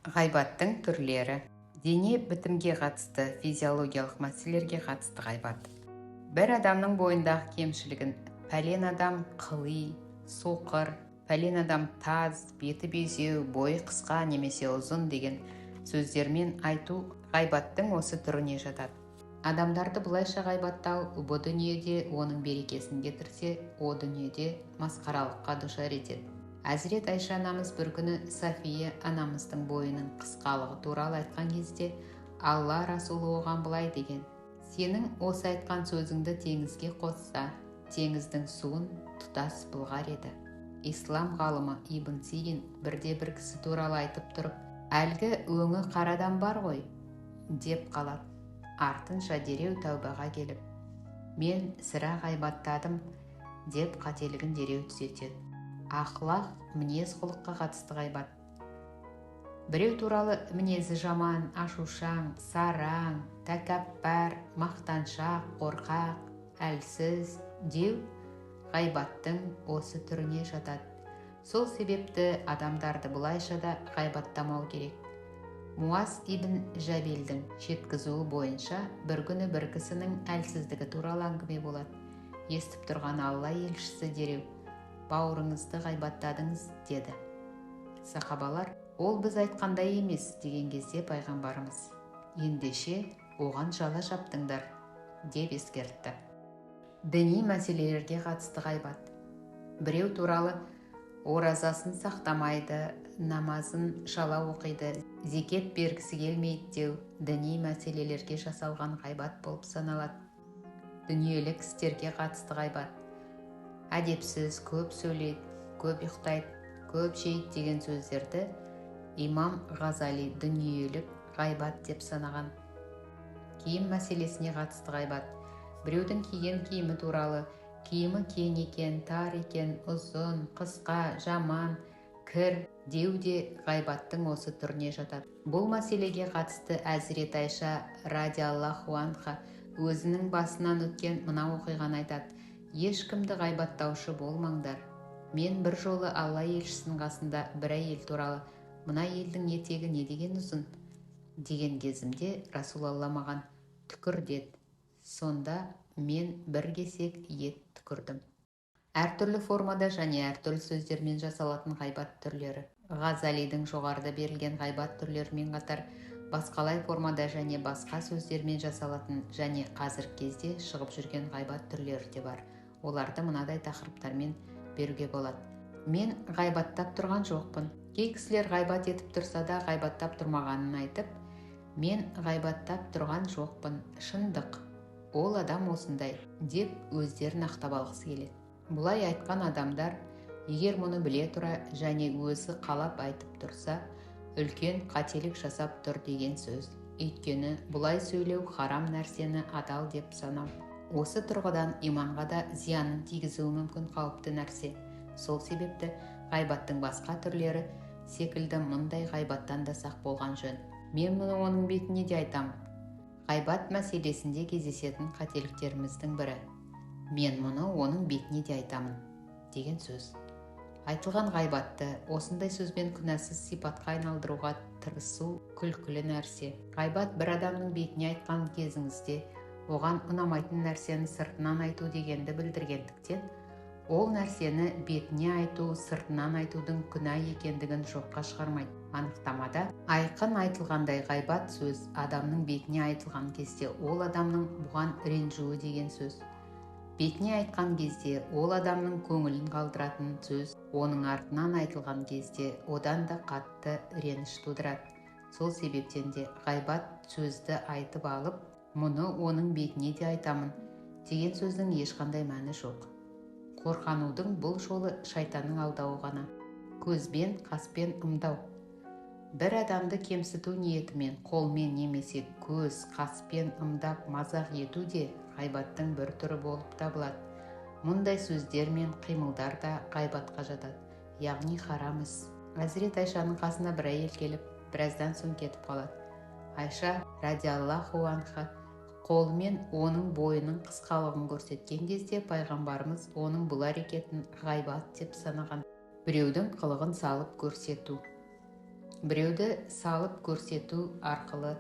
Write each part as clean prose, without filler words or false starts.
Ғайбаттың түрлері. Дене бітімге қатысты, физиологиялық мәселелерге қатысты ғайбат. Бір адамның бойындағы кемшілігін пәлен адам қыли, соқыр, пәлен адам таз, беті безеу, бойы қысқа немесе ұзын деген сөздермен айту ғайбаттың осы түріне жатады. Адамдарды бұлайша ғайбаттау бұл дүниеде оның берекесін кетірсе, о дүниеде масқаралыққа душар етеді. Әзірет Айша анамыз бір күні Сафия анамыздың бойының қысқалығы туралы айтқан кезде Алла Расулы оған былай деген: сенің осы айтқан сөзіңді теңізге қосса, теңіздің суын тұтас былғар еді. Ислам ғалымы Ибн Сирин бірде бір кісі туралы айтып тұрып, әлгі өңі қарадан бар ғой, деп қалады. Артынша дереу тәубаға келіп, мен сірә ғайбаттадым, деп қателігін дереу түзетеді. Ақлақ мінез құлыққа қатысты ғайбат. Біреу туралы мінезі жаман, ашушаң, сараң, тәкаппар, мақтаншақ, қорқақ, әлсіз деу ғайбаттың осы түріне жатады. Сол себепті адамдарды бұлайша да ғайбаттамау керек. Муаз ибн Жабелдің жеткізуі бойынша бір күні бір кісінің әлсіздігі туралы әңгіме болады. Естіп тұрған Алла елшісі дереу: бауырыңызды ғайбаттадыңыз, деді. Сахабалар: ол біз айтқандай емес, деген кезде пайғамбарымыз: ендеше оған жала жаптыңдар, деп ескертті. Діни мәселелерге қатысты ғайбат. Біреу туралы оразасын сақтамайды, намазын шала оқиды, зекет бергісі келмейді деу діни мәселелерге жасалған ғайбат болып саналады. Дүниелік істерге қатысты ғайбат. Әдепсіз, көп сөйлейді, көп ұйықтайды, көп жейді деген сөздерді имам Ғазали дүниелік ғайбат деп санаған. Киім мәселесіне қатысты ғайбат. Біреудің киген киімі туралы: киімі кең екен, тар екен, ұзын, қысқа, жаман, кір деу де ғайбаттың осы түріне жатады. Бұл мәселеге қатысты Әзірет Айша радиаллаху анха өзінің басынан өткен мына оқиғаны айтады: ешкімді ғайбаттаушы болмаңдар. Мен бір жолы Алла елшісінің қасында бір әйел туралы: мына әйелдің етегі не деген ұзын, деген кезімде Расулалла маған түкір деді. Сонда мен бір кесек ет түкірдім. Әртүрлі формада және әртүрлі сөздермен жасалатын ғайбат түрлері. Ғазалидің жоғарыда берілген ғайбат түрлерімен қатар басқалай формада және басқа сөздермен жасалатын және қазіргі кезде шығып жүрген ғайбат түрлері де бар. Оларды мынадай тақырыптармен беруге болады. Мен ғайбаттап тұрған жоқпын. Кей кісілер ғайбат етіп тұрса да ғайбаттап тұрмағанын айтып, мен ғайбаттап тұрған жоқпын, шындық, ол адам осындай, деп өздерін ақтап алғысы келеді. Бұлай айтқан адамдар, егер мұны біле тұра және өзі қалап айтып тұрса, үлкен қателік жасап тұр деген сөз. Өйткені бұлай сөйлеу харам нәрсені адал деп санау. Осы тұрғыдан иманға да зиянын тигізуі мүмкін қауіпті нәрсе. Сол себепті ғайбаттың басқа түрлері секілді мұндай ғайбаттан да сақ болған жөн. Мен мұны оның бетіне де айтамын. Ғайбат мәселесінде кездесетін қателіктеріміздің бірі: мен мұны оның бетіне де айтамын, деген сөз. Айтылған ғайбатты осындай сөзбен күнәсіз сипатқа айналдыруға тырысу күлкілі нәрсе. Ғайбат бір адамның бетіне айтқан кезіңізде оған ұнамайтын нәрсені сыртынан айту дегенді білдіргендіктен, ол нәрсені бетіне айту сыртынан айтудың күнә екендігін жоққа шығармайды. Анықтамада айқын айтылғандай ғайбат сөз адамның бетіне айтылған кезде ол адамның бұған ренжуі деген сөз. Бетіне айтқан кезде ол адамның көңілін қалдыратын сөз, оның артынан айтылған кезде одан да қатты реніш тудырады. Сол себептен де ғайбат сөзді айтып алып, мұны оның бетіне де айтамын деген сөздің ешқандай мәні жоқ. Қорқанудың бұл жолы шайтанның алдауы ғана. Көзбен, қаспен ымдау. Бір адамды кемсіту ниетімен қолмен немесе көз, қаспен ымдап мазақ ету де ғайбаттың бір түрі болып табылады. Мұндай сөздер мен қимылдар да ғайбатқа жатады, яғни харам іс. Әзірет Айшаның қасына бір әйел келіп, біраздан соң кетіп қалады. Айша радиаллаху анха қолымен оның бойының қысқалығын көрсеткен кезде пайғамбарымыз оның бұл әрекетін ғайбат деп санаған. Біреудің қылығын салып көрсету. Біреуді салып көрсету арқылы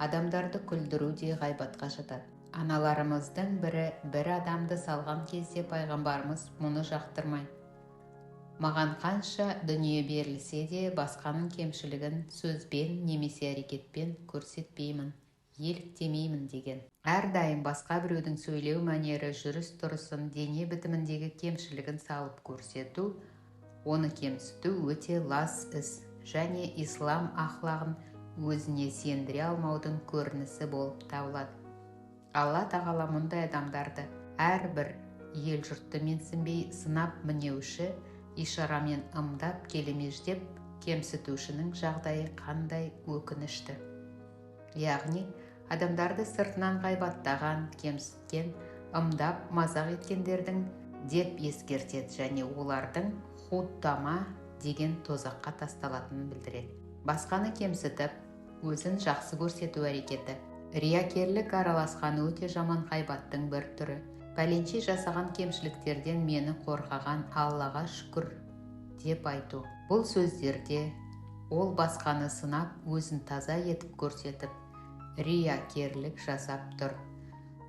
адамдарды күлдіру де ғайбатқа жатады. Аналарымыздың бірі бір адамды салған кезде пайғамбарымыз мұны жақтырмай: маған қанша дүние берілсе де басқаның кемшілігін сөзбен немесе әрекетпен көрсетпеймін, еліктемеймін деген. Әрдайым басқа біреудің сөйлеу мәнері, жүріс-тұрысын, дене бітіміндегі кемшілігін салып көрсету, оны кемсіту өте лас іс және ислам ақлағын өзіне сендіре алмаудың көрінісі болып табылады. Алла тағала мұндай адамдарды әрбір ел жұртты менсінбей сынап мінеуші, ишарамен ымдап келемеждеп кемсітушінің жағдайы қандай өкінішті. Яғни адамдарды сыртынан ғайбаттаған, кемсіткен, ымдап мазақ еткендердің деп ескертеді және олардың хуттама деген тозаққа тасталатынын білдіреді. Басқаны кемсітіп, өзін жақсы көрсету әрекеті, риякерлік араласқан өте жаман ғайбаттың бір түрі. Пәленше жасаған кемшіліктерден мені қорғаған Аллаға шүкір деп айту. Бұл сөздерде ол басқаны сынап, өзін таза етіп көрсетіп, риякерлік жасап тұр.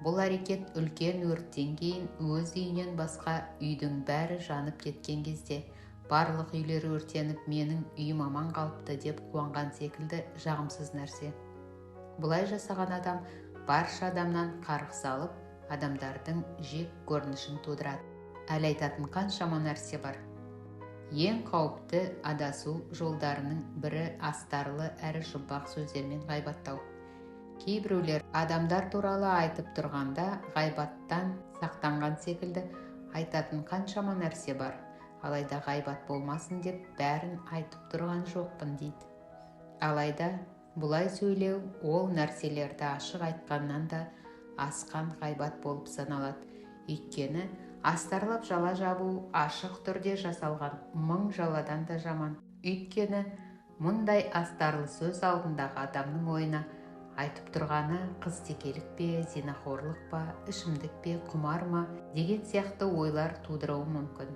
Бұл әрекет үлкен өрттен кейін өз үйінен басқа үйдің бәрі жанып кеткен кезде барлық үйлер өртеніп, менің үйім аман қалыпты деп қуанған секілді жағымсыз нәрсе. Бұлай жасаған адам барша адамнан қарғыс алып, адамдардың жек көрінішін тудырады. Әлі айтатын қаншама нәрсе бар. Ең қауіпті адасу жолдарының бірі астарлы әрі жұмбақ сөздермен ғайбаттау. Кейбіреулер адамдар туралы айтып тұрғанда ғайбаттан сақтанған секілді айтатын қаншама нәрсе бар. Алайда ғайбат болмасын деп бәрін айтып тұрған жоқпын дейді. Алайда бұлай сөйлеу ол нәрселерді ашық айтқаннан да асқан ғайбат болып саналады. Өйткені астарлап жала жабу ашық түрде жасалған мың жаладан да жаман. Өйткені мұндай астарлы сөз алдындағы адамның ойына айтып тұрғаны қыз-текелік пе, зинақорлық па, ішімдік пе, құмар ма деген сияқты ойлар тудыруы мүмкін.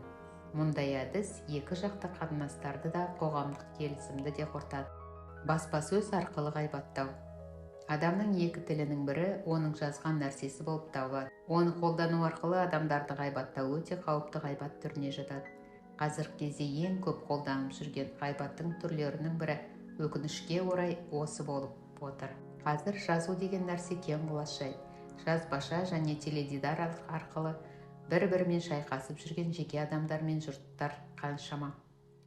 Мұндай әдіс екі жақты қатынастарды да қоғамдық келісімді де құртады. Баспасөз арқылы ғайбаттау. Адамның екі тілінің бірі оның жазған нәрсесі болып табылады. Оны қолдану арқылы адамдарды ғайбаттау өте қауіпті ғайбат түріне жатады. Қазіргі кезде ең көп қолданып жүрген ғайбаттың түрлерінің бірі өкінішке орай осы болып отыр. Қазір жазу деген нәрсе кең құлаш жай. Жазбаша және теледидар арқылы бір-бірімен шайқасып жүрген жеке адамдар мен жұрттар қаншама.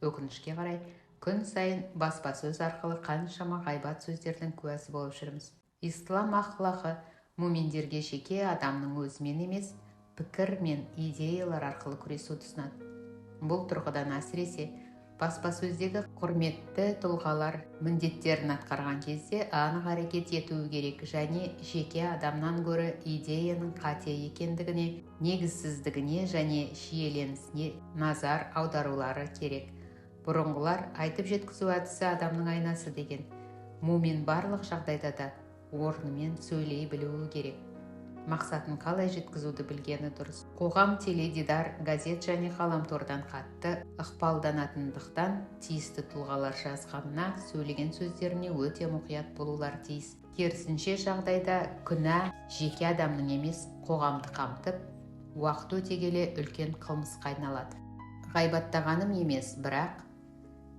Өкінішке қарай, күн сайын баспасөз арқылы қаншама ғайбат сөздердің куәсі болып жүрміз. Ислам ақлағы муминдерге жеке адамның өзімен емес, пікір мен идеялар арқылы күресуді ұсынады. Бұл тұрғыдан әсіресе баспасөздегі құрметті тұлғалар міндеттерін атқарған кезде анық әрекет етуі керек және жеке адамнан гөрі идеяның қате екендігіне, негізсіздігіне және шиеленісіне назар аударулары керек. Бұрынғылар айтып жеткізу әдісі адамның айнасы деген. Мумин барлық жағдайда да орнымен сөйлей білуі керек. Мақсатын қалай жеткізуді білгені дұрыс. Қоғам теледидар, газет және ғаламтордан қатты ықпалданатындықтан тиісті тұлғалар жазғанына, сөйлеген сөздеріне өте мұқият болулар тиіс. Керісінше жағдайда күнә жеке адамның емес, қоғамды қамтып, уақыт өте келе үлкен қылмысқа айналады. Ғайбаттағаным емес, бірақ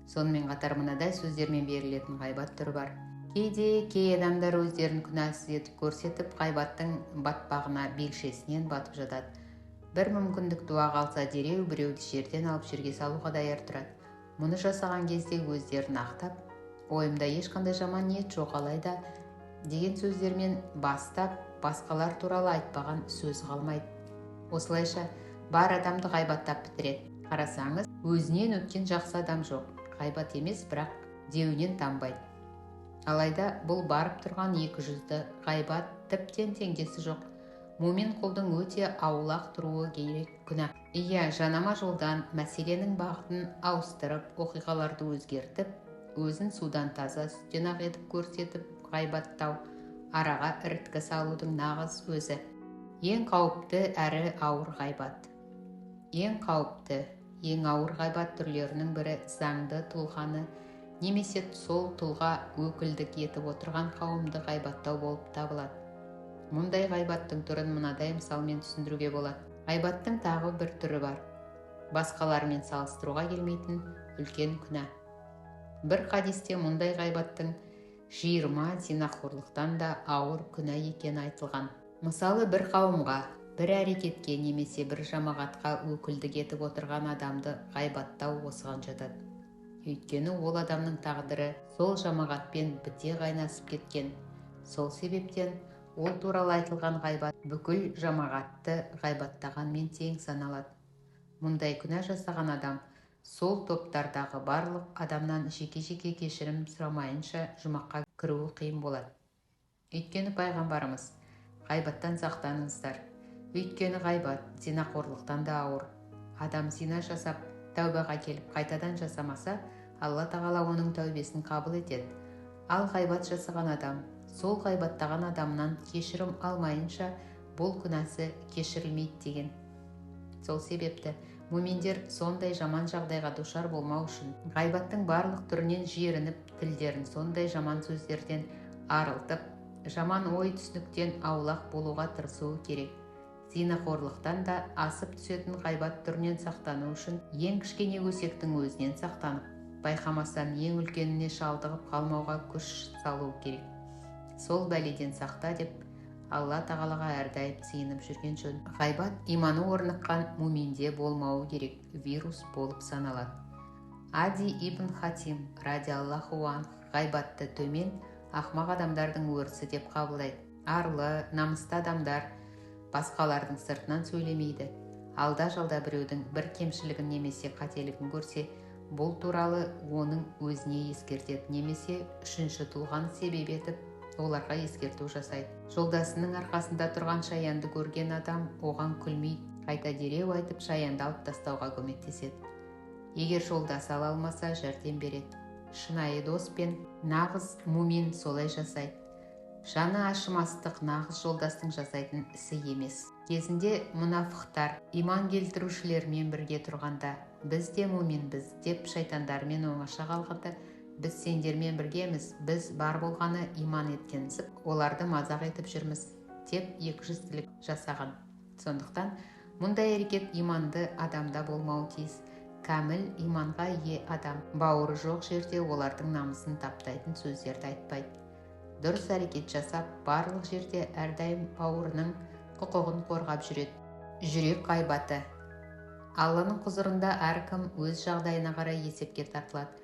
сонымен қатар мынадай сөздермен берілетін ғайбат түрі бар. Кейде кей адамдар өздерін күнәсіз етіп көрсетіп, ғайбаттың батпағына белшесінен батып жатады. Бір мүмкіндік туа қалса дереу біреуді жерден алып жерге салуға даяр тұрады. Мұны жасаған кезде өздерін ақтап, ойымда ешқандай жаман ниет жоқ, алайда деген сөздермен бастап, басқалар туралы айтпаған сөз қалмайды. Осылайша бар адамды ғайбаттап бітіреді. Қарасаңыз, өзінен өткен жақсы адам жоқ. Ғайбат емес, бірақ деуінен танбайды. Алайда бұл барып тұрған екі жүзді ғайбат тіптен теңдесі жоқ. Мумин құлдың өте аулақ тұруы керек күнә. Иә, жанама жолдан мәселенің бағытын ауыстырып, оқиғаларды өзгертіп, өзін судан таза сүттен ақ етіп көрсетіп, ғайбаттау, араға іріткі салудың нағыз өзі. Ең қауіпті әрі ауыр ғайбат. Ең қауіпті, ең ауыр ғайбат түрлерінің бірі заңды тұлғаны немесе сол тұлға өкілдік етіп отырған қауымды ғайбаттау болып табылады. Мұндай ғайбаттың түрін мынадай мысалмен түсіндіруге болады. Ғайбаттың тағы бір түрі бар. Басқалармен салыстыруға келмейтін үлкен күнә. Бір хадисте мұндай ғайбаттың 20 зинақорлықтан да ауыр күнә екені айтылған. Мысалы, бір қауымға, бір әрекетке немесе бір жамағатқа өкілдік етіп отырған адамды ғайбаттау осыған жатады. Өйткені ол адамның тағдыры сол жамағатпен біте қайнасып кеткен. Сол себептен ол туралы айтылған ғайбат бүкіл жамағатты ғайбаттағанмен тең саналады. Мұндай күнә жасаған адам сол топтардағы барлық адамнан жеке-жеке кешірім сұрамайынша жұмаққа кіруі қиын болады. Өйткені пайғамбарымыз: ғайбаттан сақтаныңыздар. Өйткені ғайбат зинақорлықтан да ауыр. Адам зина жасап, тәубаға келіп қайтадан жасамаса, Алла тағала оның тәубесін қабыл етеді. Ал ғайбат жасаған адам сол ғайбаттаған адамнан кешірім алмайынша бұл күнәсі кешірілмейді деген. Сол себепті муминдер сондай жаман жағдайға душар болмау үшін ғайбаттың барлық түрінен жерініп, тілдерін сондай жаман сөздерден арылтып, жаман ой түсініктен аулақ болуға тырысуы керек. Зинақорлықтан да асып түсетін ғайбат түрінен сақтану үшін ең кішкене өсектің өзінен сақтанып, байқамастан ең үлкеніне шалдығып қалмауға күш салу керек. Сол бәледен сақта деп Алла тағалаға әрдайым сыйынып жүрген жөн. Ғайбат иманы орныққан муминде болмауы керек, вирус болып саналады. Ади ибн Хатим радиаллаху анх ғайбатты төмен, ақмақ адамдардың өрісі деп қабылдайды. Арлы, намысты адамдар басқалардың сыртынан сөйлемейді. Алда-жалда біреудің бір кемшілігін немесе қателігін көрсе, бұл туралы оның өзіне ескертеді, немесе үшінші тұлғаны себеп етіп оларға ескерту жасайды. Жолдасының арқасында тұрған шаянды көрген адам оған күлмейді, қайта дереу айтып шаянды алып тастауға көмектеседі. Егер жолдасы ала алмаса, жәрдем береді. Шынайы дос пен нағыз мумин солай жасайды. Жаны ашымастық нағыз жолдастың жасайтын ісі емес. Кезінде мұнафықтар иман келтірушілермен бірге тұрғанда, біз де муминбіз деп шайтандармен оңаша қалғанда, біз сендермен біргеміз, біз бар болғаны иман еткенсіп, оларды мазақ етіп жүрміз деп екіжүзділік жасаған. Сондықтан мұндай әрекет иманды адамда болмауы тиіс. Кәміл иманға ие адам бауыры жоқ жерде олардың намысын таптайтын сөздерді айтпайды. Дұрыс әрекет жасап, барлық жерде әрдайым бауырының құқығын қорғап жүреді. Жүрек ғайбаты. Алланың құзырында әркім өз жағдайына қарай есепке тартылады.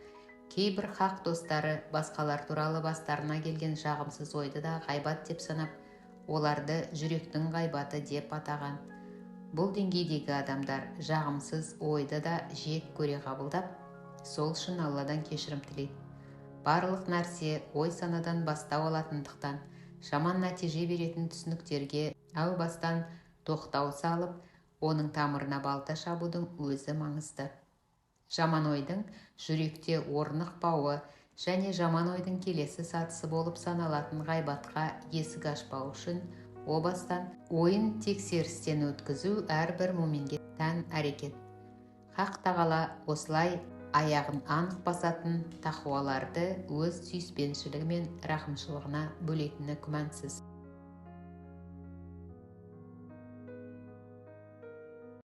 Кейбір хақ достары басқалар туралы бастарына келген жағымсыз ойды да ғайбат деп санап, оларды жүректің ғайбаты деп атаған. Бұл деңгейдегі адамдар жағымсыз ойды да жек көре қабылдап, сол үшін Алладан кешірім тілейді. Барлық нәрсе ой санадан бастау алатындықтан, жаман нәтиже беретін түсініктерге әу бастан тоқтау салып, оның тамырына балта шабудың өзі маңызды. Жаман ойдың жүректе орнықпауы және жаман ойдың келесі сатысы болып саналатын ғайбатқа есік ашпау үшін о бастан ойын тексерістен өткізу әрбір муминге тән әрекет. Хақ тағала осылай аяғын анық басатын тақуаларды өз сүйіспеншілігі мен рахымшылығына бөлетіні күмәнсіз.